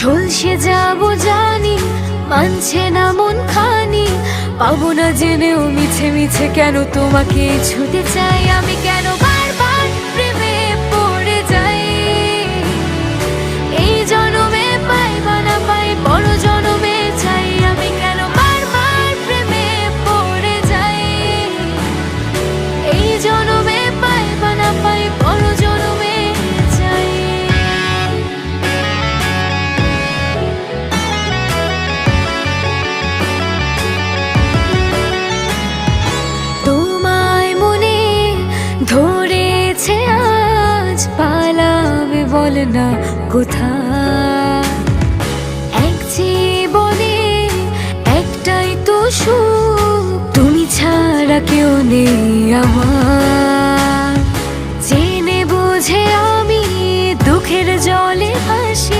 ঝলসে যাবো জানি, মানছে না মন খানি। পাবো না জেনেও মিছে মিছে কেন তোমাকে ছুতে চাই আমি, কেন বারবার প্রেমে পড়ে যাই। এই জনমে পাই বা না পাই, বড় জনমে চাই আমি, কেন বারবার প্রেমে পড়ে যাই। এই জনমে পাই বা না পাই, বড় জনমে চাই। তোমায় মনে ধরেছে আজ, পালাবে বল না কোথায়। এক জীবনে একটাই তো সুখ, তুমি ছাড়া কেউ নেই আমার।